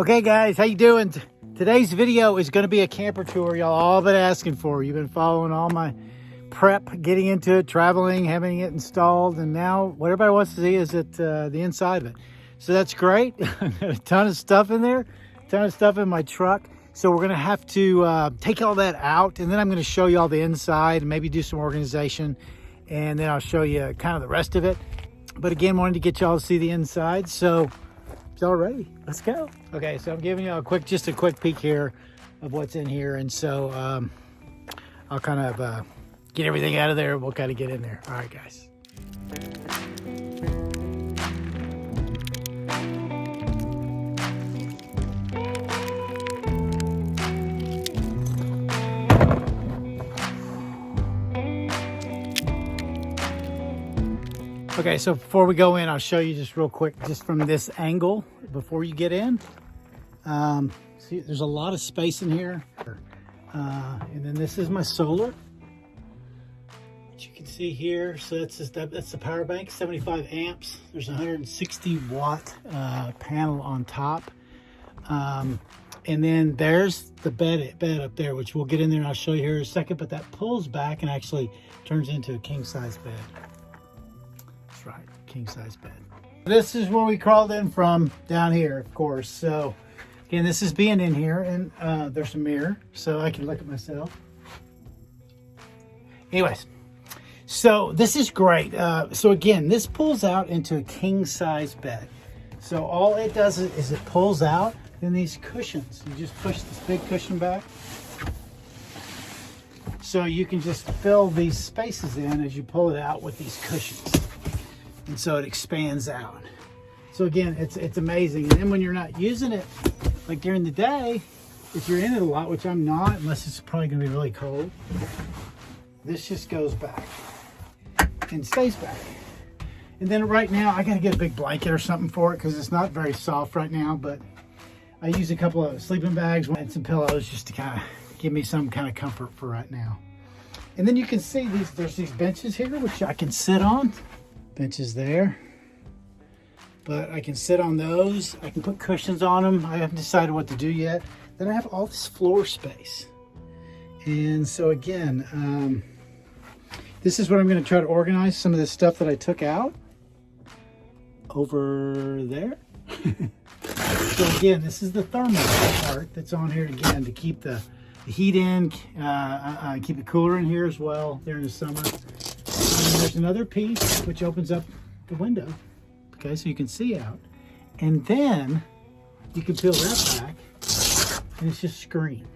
Okay guys, how you doing? Today's video is going to be a camper tour y'all all been asking for. You've been following all my prep, getting into it, traveling, having it installed, and now what everybody wants to see is the inside of it. So that's great. A ton of stuff in there, a ton of stuff in my truck. So we're going to have to take all that out, and then I'm going to show you all the inside and maybe do some organization, and then I'll show you kind of the rest of it. But again, wanted to get y'all to see the inside. So y'all ready? Let's go. Okay, so I'm giving you just a quick peek here of what's in here, and so I'll kind of get everything out of there. We'll kind of get in there. All right, guys. Okay, so before we go in, I'll show you just real quick, just from this angle, before you get in. See, there's a lot of space in here. And then this is my solar, which you can see here. So that's the power bank, 75 amps. There's a 160 watt panel on top. And then there's the bed up there, which we'll get in there and I'll show you here in a second, but that pulls back and actually turns into a king size bed. That's right, king size bed. This is where we crawled in from, down here, of course. So again, this is being in here, and there's a mirror so I can look at myself. Anyways, so this is great. So again, this pulls out into a king size bed. So all it does is it pulls out, then these cushions, you just push this big cushion back. So you can just fill these spaces in as you pull it out with these cushions. And so it expands out. So again, it's amazing. And then when you're not using it, like during the day, if you're in it a lot, which I'm not, unless it's probably gonna be really cold, this just goes back and stays back. And then right now, I gotta get a big blanket or something for it because it's not very soft right now, but I use a couple of sleeping bags and some pillows just to kind of give me some kind of comfort for right now. And then you can see there's these benches here, which I can sit on. Benches there, but I can sit on those. I can put cushions on them. I haven't decided what to do yet. Then I have all this floor space, and so again, this is what I'm going to try to organize some of the stuff that I took out over there. So again, this is the thermal part that's on here again to keep the heat in, keep it cooler in here as well during the summer. And there's another piece which opens up the window, okay, so you can see out. And then you can peel that back and it's just screen.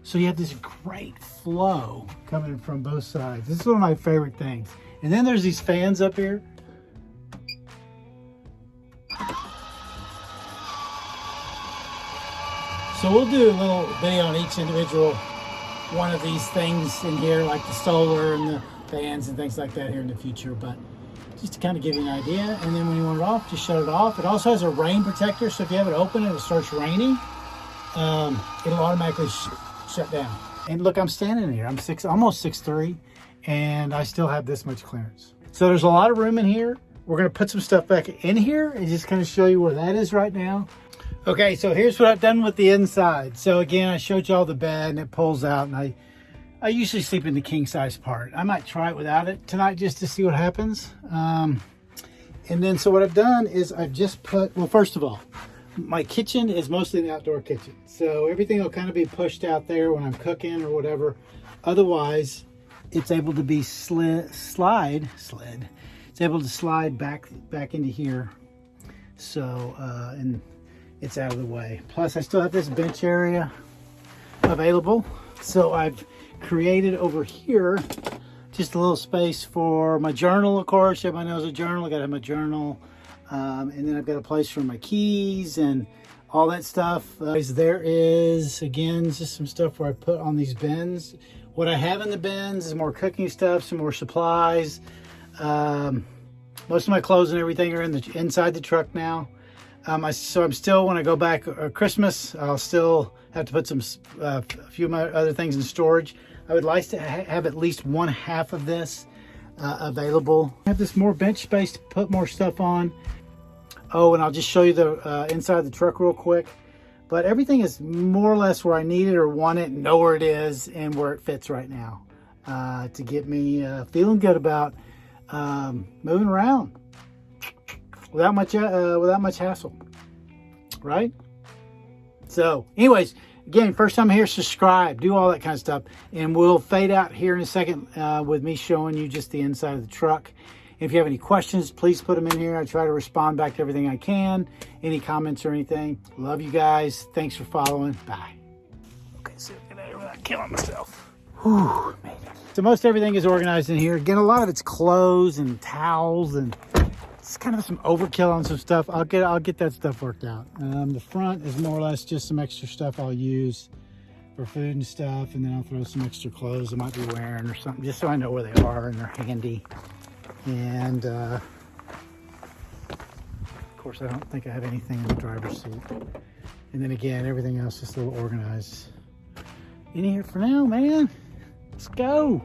So you have this great flow coming from both sides. This is one of my favorite things. And then there's these fans up here. So we'll do a little video on each individual one of these things in here, like the solar and the fans and things like that here in the future, but just to kind of give you an idea. And then when you want it off, just shut it off. It also has a rain protector, so if you have it open and it starts raining, it'll automatically shut down. And look, I'm standing here. I'm almost 6'3", and I still have this much clearance. So there's a lot of room in here. We're going to put some stuff back in here and just kind of show you where that is right now. Okay, so here's what I've done with the inside. So again, I showed you all the bed and it pulls out, and I usually sleep in the king size part. I might try it without it tonight just to see what happens. And then so what I've done is I've just put, well, first of all, my kitchen is mostly an outdoor kitchen. So everything will kind of be pushed out there when I'm cooking or whatever. Otherwise, it's able to be It's able to slide back into here. So, and it's out of the way. Plus I still have this bench area available. So I've created over here just a little space for my journal. Of course, everybody knows a journal. I gotta have my journal, and then I've got a place for my keys and all that stuff. There is again just some stuff where I put on these bins. What I have in the bins is more cooking stuff, some more supplies. Most of my clothes and everything are inside the truck now. So I'm still, when I go back Christmas, I'll still have to put a few of my other things in storage. I would like to have at least one half of this available. I have this more bench space to put more stuff on. Oh, and I'll just show you the inside of the truck real quick. But everything is more or less where I need it or want it, know where it is and where it fits right now, to get me feeling good about moving around without much hassle, right? So anyways, again, first time here, subscribe, do all that kind of stuff, and we'll fade out here in a second with me showing you just the inside of the truck. If you have any questions, please put them in here. I try to respond back to everything I can. Any comments or anything. Love you guys. Thanks for following. Bye. Okay, so get out of here without killing myself. Whew, made it. So most everything is organized in here. Again, a lot of it's clothes and towels, and it's kind of some overkill on some stuff. I'll get that stuff worked out. The front is more or less just some extra stuff I'll use for food and stuff, and then I'll throw some extra clothes I might be wearing or something, just so I know where they are and they're handy. And of course, I don't think I have anything in the driver's seat. And then again, everything else is a little organized in here for now, man. Let's go.